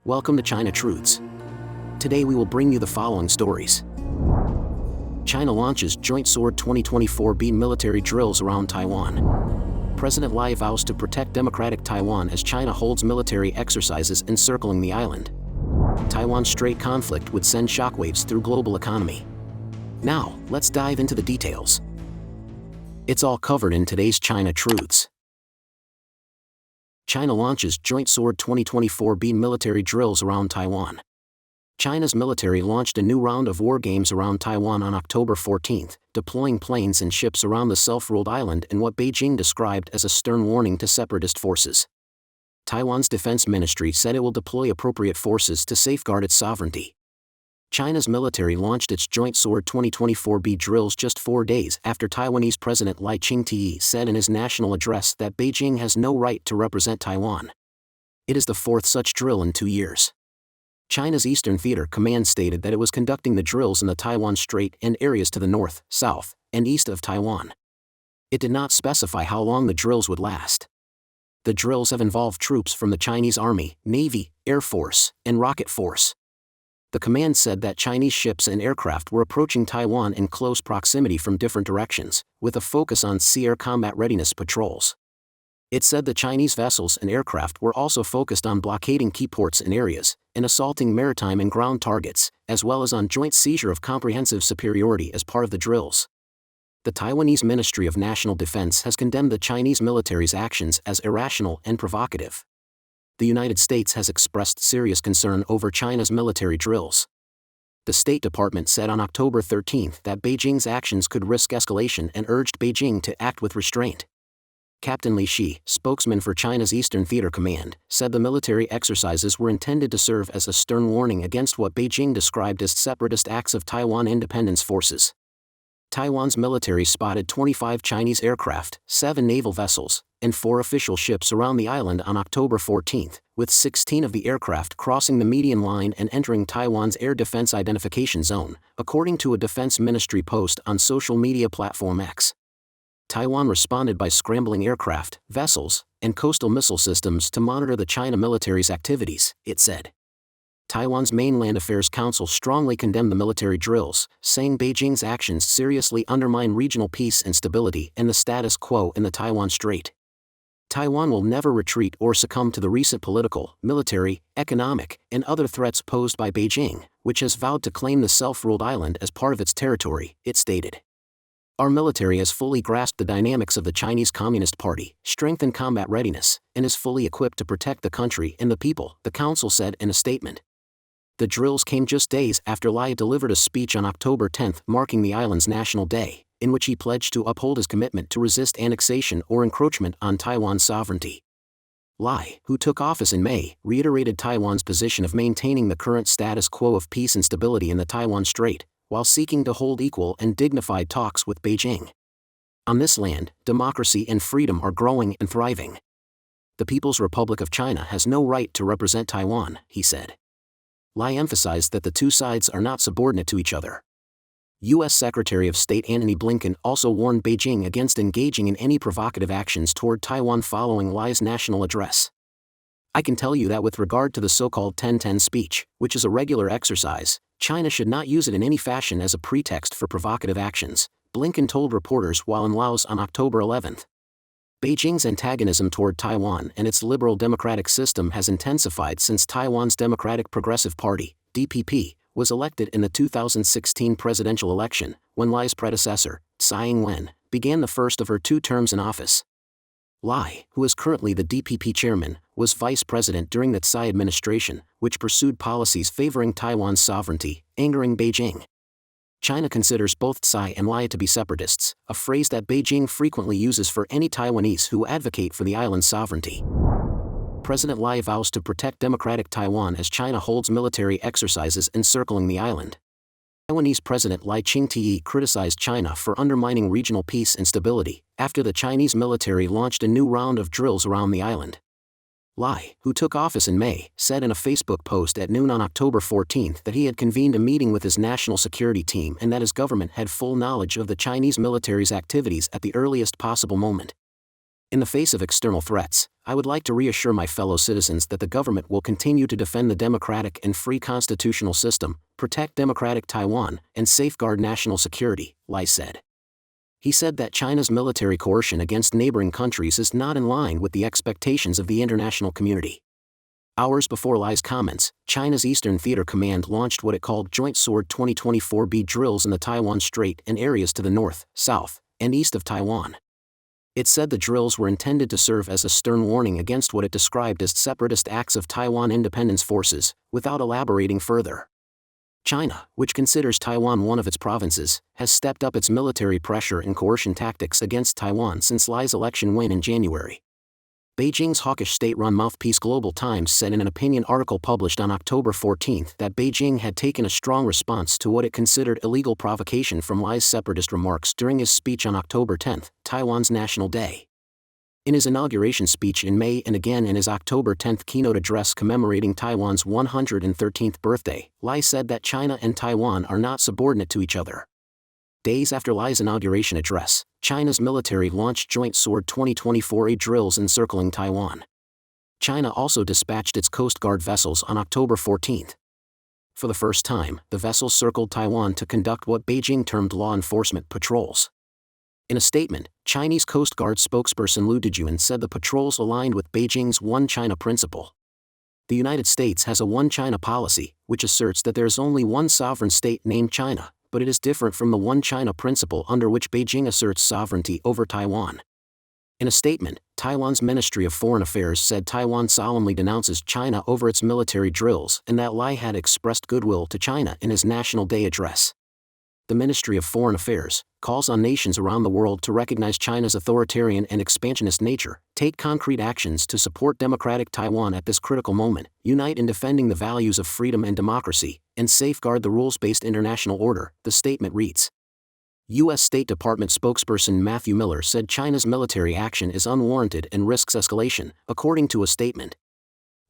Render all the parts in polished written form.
Welcome to China Truths. Today we will bring you the following stories. China launches Joint Sword 2024B military drills around Taiwan. President Lai vows to protect democratic Taiwan as China holds military exercises encircling the island. Taiwan's Strait conflict would send shockwaves through global economy. Now, let's dive into the details. It's all covered in today's China Truths. China launches Joint Sword 2024B military drills around Taiwan. China's military launched a new round of war games around Taiwan on October 14, deploying planes and ships around the self-ruled island in what Beijing described as a stern warning to separatist forces. Taiwan's defense ministry said it will deploy appropriate forces to safeguard its sovereignty. China's military launched its Joint Sword 2024B drills just 4 days after Taiwanese President Lai Ching-te said in his national address that Beijing has no right to represent Taiwan. It is the fourth such drill in 2 years. China's Eastern Theater Command stated that it was conducting the drills in the Taiwan Strait and areas to the north, south, and east of Taiwan. It did not specify how long the drills would last. The drills have involved troops from the Chinese Army, Navy, Air Force, and Rocket Force. The command said that Chinese ships and aircraft were approaching Taiwan in close proximity from different directions, with a focus on sea-air combat readiness patrols. It said the Chinese vessels and aircraft were also focused on blockading key ports and areas, and assaulting maritime and ground targets, as well as on joint seizure of comprehensive superiority as part of the drills. The Taiwanese Ministry of National Defense has condemned the Chinese military's actions as irrational and provocative. The United States has expressed serious concern over China's military drills. The State Department said on October 13 that Beijing's actions could risk escalation and urged Beijing to act with restraint. Captain Li Shi, spokesman for China's Eastern Theater Command, said the military exercises were intended to serve as a stern warning against what Beijing described as separatist acts of Taiwan independence forces. Taiwan's military spotted 25 Chinese aircraft, 7 naval vessels, and 4 official ships around the island on October 14, with 16 of the aircraft crossing the median line and entering Taiwan's Air Defense Identification Zone, according to a Defense Ministry post on social media platform X. Taiwan responded by scrambling aircraft, vessels, and coastal missile systems to monitor the China military's activities, it said. Taiwan's Mainland Affairs Council strongly condemned the military drills, saying Beijing's actions seriously undermine regional peace and stability and the status quo in the Taiwan Strait. Taiwan will never retreat or succumb to the recent political, military, economic, and other threats posed by Beijing, which has vowed to claim the self-ruled island as part of its territory, it stated. Our military has fully grasped the dynamics of the Chinese Communist Party, strengthened combat readiness, and is fully equipped to protect the country and the people, the council said in a statement. The drills came just days after Lai delivered a speech on October 10 marking the island's National Day, in which he pledged to uphold his commitment to resist annexation or encroachment on Taiwan's sovereignty. Lai, who took office in May, reiterated Taiwan's position of maintaining the current status quo of peace and stability in the Taiwan Strait, while seeking to hold equal and dignified talks with Beijing. On this land, democracy and freedom are growing and thriving. The People's Republic of China has no right to represent Taiwan, he said. Lai emphasized that the two sides are not subordinate to each other. U.S. Secretary of State Antony Blinken also warned Beijing against engaging in any provocative actions toward Taiwan following Lai's national address. I can tell you that with regard to the so-called 10-10 speech, which is a regular exercise, China should not use it in any fashion as a pretext for provocative actions, Blinken told reporters while in Laos on October 11. Beijing's antagonism toward Taiwan and its liberal democratic system has intensified since Taiwan's Democratic Progressive Party, DPP, was elected in the 2016 presidential election, when Lai's predecessor, Tsai Ing-wen, began the first of her 2 terms in office. Lai, who is currently the DPP chairman, was vice president during the Tsai administration, which pursued policies favoring Taiwan's sovereignty, angering Beijing. China considers both Tsai and Lai to be separatists, a phrase that Beijing frequently uses for any Taiwanese who advocate for the island's sovereignty. President Lai vows to protect democratic Taiwan as China holds military exercises encircling the island. Taiwanese President Lai Ching-te criticized China for undermining regional peace and stability, after the Chinese military launched a new round of drills around the island. Lai, who took office in May, said in a Facebook post at noon on October 14 that he had convened a meeting with his national security team and that his government had full knowledge of the Chinese military's activities at the earliest possible moment. In the face of external threats, I would like to reassure my fellow citizens that the government will continue to defend the democratic and free constitutional system, protect democratic Taiwan, and safeguard national security, Lai said. He said that China's military coercion against neighboring countries is not in line with the expectations of the international community. Hours before Lai's comments, China's Eastern Theater Command launched what it called Joint Sword 2024B drills in the Taiwan Strait and areas to the north, south, and east of Taiwan. It said the drills were intended to serve as a stern warning against what it described as separatist acts of Taiwan independence forces, without elaborating further. China, which considers Taiwan one of its provinces, has stepped up its military pressure and coercion tactics against Taiwan since Lai's election win in January. Beijing's hawkish state-run mouthpiece Global Times said in an opinion article published on October 14 that Beijing had taken a strong response to what it considered illegal provocation from Lai's separatist remarks during his speech on October 10, Taiwan's National Day. In his inauguration speech in May and again in his October 10 keynote address commemorating Taiwan's 113th birthday, Lai said that China and Taiwan are not subordinate to each other. Days after Lai's inauguration address, China's military launched Joint Sword 2024A drills encircling Taiwan. China also dispatched its Coast Guard vessels on October 14. For the first time, the vessels circled Taiwan to conduct what Beijing termed law enforcement patrols. In a statement, Chinese Coast Guard spokesperson Liu Dejun said the patrols aligned with Beijing's One China principle. The United States has a One China policy, which asserts that there is only one sovereign state named China, but it is different from the One China principle under which Beijing asserts sovereignty over Taiwan. In a statement, Taiwan's Ministry of Foreign Affairs said Taiwan solemnly denounces China over its military drills and that Lai had expressed goodwill to China in his National Day address. The Ministry of Foreign Affairs calls on nations around the world to recognize China's authoritarian and expansionist nature, take concrete actions to support democratic Taiwan at this critical moment, unite in defending the values of freedom and democracy, and safeguard the rules-based international order, the statement reads. U.S. State Department spokesperson Matthew Miller said China's military action is unwarranted and risks escalation, according to a statement.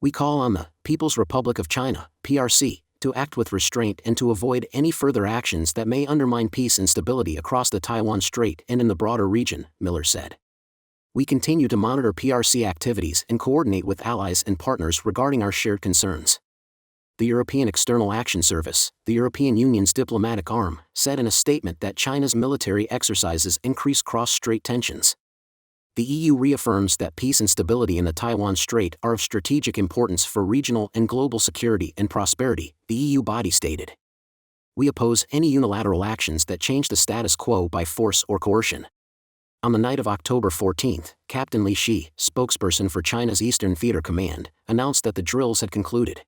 We call on the People's Republic of China, PRC, to act with restraint and to avoid any further actions that may undermine peace and stability across the Taiwan Strait and in the broader region, Miller said. We continue to monitor PRC activities and coordinate with allies and partners regarding our shared concerns. The European External Action Service, the European Union's diplomatic arm, said in a statement that China's military exercises increase cross-strait tensions. The EU reaffirms that peace and stability in the Taiwan Strait are of strategic importance for regional and global security and prosperity, the EU body stated. We oppose any unilateral actions that change the status quo by force or coercion. On the night of October 14, Captain Li Shi, spokesperson for China's Eastern Theater Command, announced that the drills had concluded.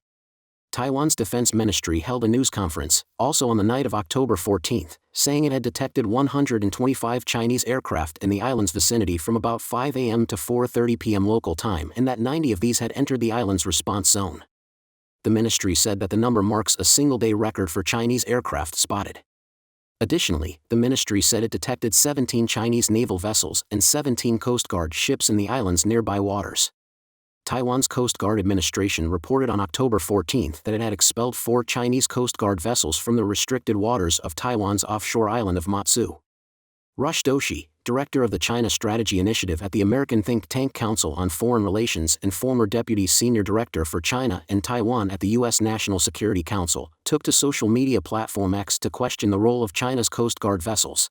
Taiwan's Defense Ministry held a news conference, also on the night of October 14, saying it had detected 125 Chinese aircraft in the island's vicinity from about 5 a.m. to 4:30 p.m. local time and that 90 of these had entered the island's response zone. The ministry said that the number marks a single-day record for Chinese aircraft spotted. Additionally, the ministry said it detected 17 Chinese naval vessels and 17 Coast Guard ships in the island's nearby waters. Taiwan's Coast Guard Administration reported on October 14 that it had expelled 4 Chinese Coast Guard vessels from the restricted waters of Taiwan's offshore island of Matsu. Rush Doshi, director of the China Strategy Initiative at the American think tank Council on Foreign Relations and former deputy senior director for China and Taiwan at the U.S. National Security Council, took to social media platform X to question the role of China's Coast Guard vessels.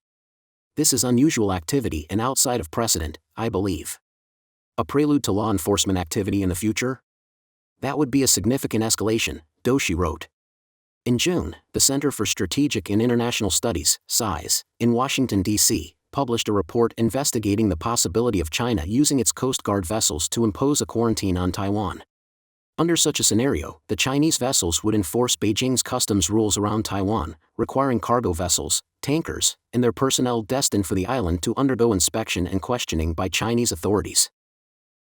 This is unusual activity and outside of precedent, I believe. A prelude to law enforcement activity in the future? That would be a significant escalation, Doshi wrote. In June, the Center for Strategic and International Studies, SIS, in Washington, D.C., published a report investigating the possibility of China using its Coast Guard vessels to impose a quarantine on Taiwan. Under such a scenario, the Chinese vessels would enforce Beijing's customs rules around Taiwan, requiring cargo vessels, tankers, and their personnel destined for the island to undergo inspection and questioning by Chinese authorities.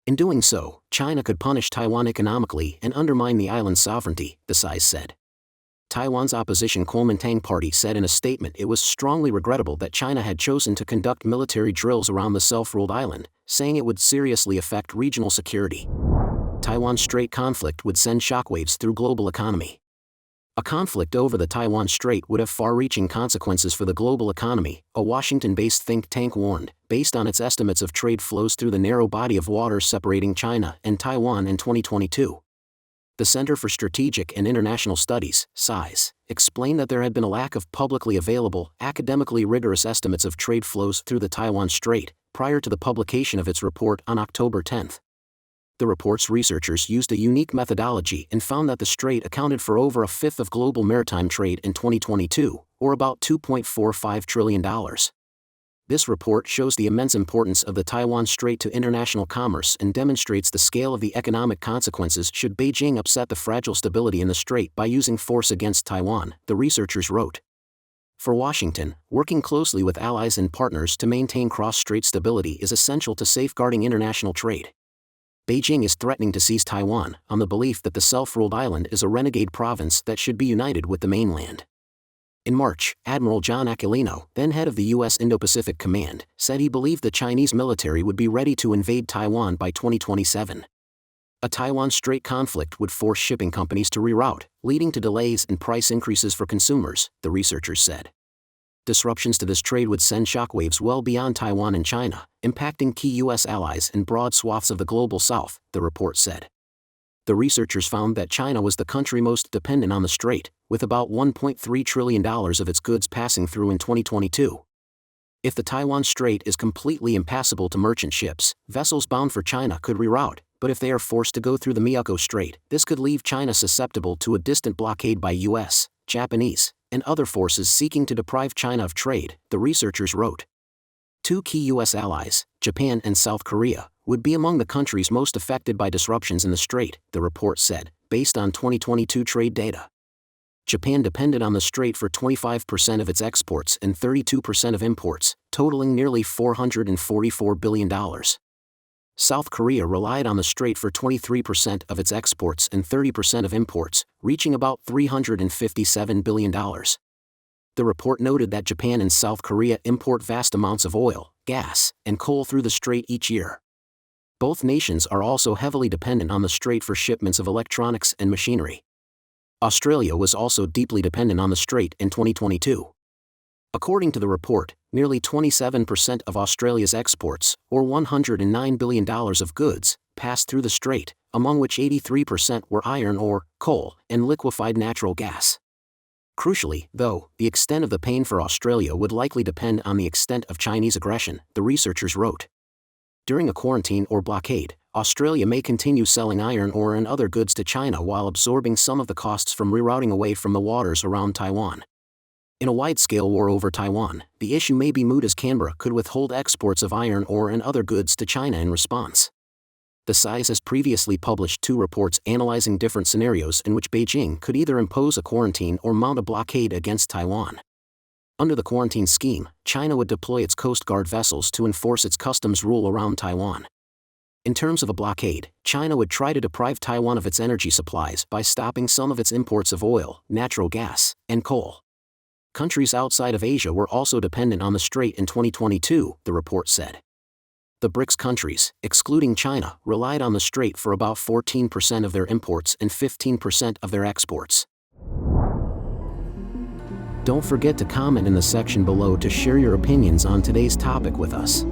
In doing so, China could punish Taiwan economically and undermine the island's sovereignty, the SIS said. Taiwan's opposition Kuomintang Party said in a statement it was strongly regrettable that China had chosen to conduct military drills around the self-ruled island, saying it would seriously affect regional security. Taiwan Strait conflict would send shockwaves through global economy. A conflict over the Taiwan Strait would have far-reaching consequences for the global economy, a Washington-based think tank warned, based on its estimates of trade flows through the narrow body of water separating China and Taiwan in 2022. The Center for Strategic and International Studies, SISE, explained that there had been a lack of publicly available, academically rigorous estimates of trade flows through the Taiwan Strait prior to the publication of its report on October 10. The report's researchers used a unique methodology and found that the Strait accounted for over a fifth of global maritime trade in 2022, or about $2.45 trillion. This report shows the immense importance of the Taiwan Strait to international commerce and demonstrates the scale of the economic consequences should Beijing upset the fragile stability in the Strait by using force against Taiwan, the researchers wrote. For Washington, working closely with allies and partners to maintain cross-strait stability is essential to safeguarding international trade. Beijing is threatening to seize Taiwan, on the belief that the self-ruled island is a renegade province that should be united with the mainland. In March, Admiral John Aquilino, then head of the U.S. Indo-Pacific Command, said he believed the Chinese military would be ready to invade Taiwan by 2027. A Taiwan Strait conflict would force shipping companies to reroute, leading to delays and price increases for consumers, the researchers said. Disruptions to this trade would send shockwaves well beyond Taiwan and China, impacting key U.S. allies and broad swaths of the global south, the report said. The researchers found that China was the country most dependent on the Strait, with about $1.3 trillion of its goods passing through in 2022. If the Taiwan Strait is completely impassable to merchant ships, vessels bound for China could reroute, but if they are forced to go through the Miyako Strait, this could leave China susceptible to a distant blockade by U.S., Japanese, and other forces seeking to deprive China of trade, the researchers wrote. Two key U.S. allies, Japan and South Korea, would be among the countries most affected by disruptions in the Strait, the report said, based on 2022 trade data. Japan depended on the Strait for 25% of its exports and 32% of imports, totaling nearly $444 billion. South Korea relied on the Strait for 23% of its exports and 30% of imports, reaching about $357 billion. The report noted that Japan and South Korea import vast amounts of oil, gas, and coal through the Strait each year. Both nations are also heavily dependent on the Strait for shipments of electronics and machinery. Australia was also deeply dependent on the Strait in 2022. According to the report, nearly 27% of Australia's exports, or $109 billion of goods, passed through the Strait, among which 83% were iron ore, coal, and liquefied natural gas. Crucially, though, the extent of the pain for Australia would likely depend on the extent of Chinese aggression, the researchers wrote. During a quarantine or blockade, Australia may continue selling iron ore and other goods to China while absorbing some of the costs from rerouting away from the waters around Taiwan. In a wide-scale war over Taiwan, the issue may be moot as Canberra could withhold exports of iron ore and other goods to China in response. The SISE has previously published 2 reports analyzing different scenarios in which Beijing could either impose a quarantine or mount a blockade against Taiwan. Under the quarantine scheme, China would deploy its Coast Guard vessels to enforce its customs rule around Taiwan. In terms of a blockade, China would try to deprive Taiwan of its energy supplies by stopping some of its imports of oil, natural gas, and coal. Countries outside of Asia were also dependent on the Strait in 2022, the report said. The BRICS countries, excluding China, relied on the Strait for about 14% of their imports and 15% of their exports. Don't forget to comment in the section below to share your opinions on today's topic with us.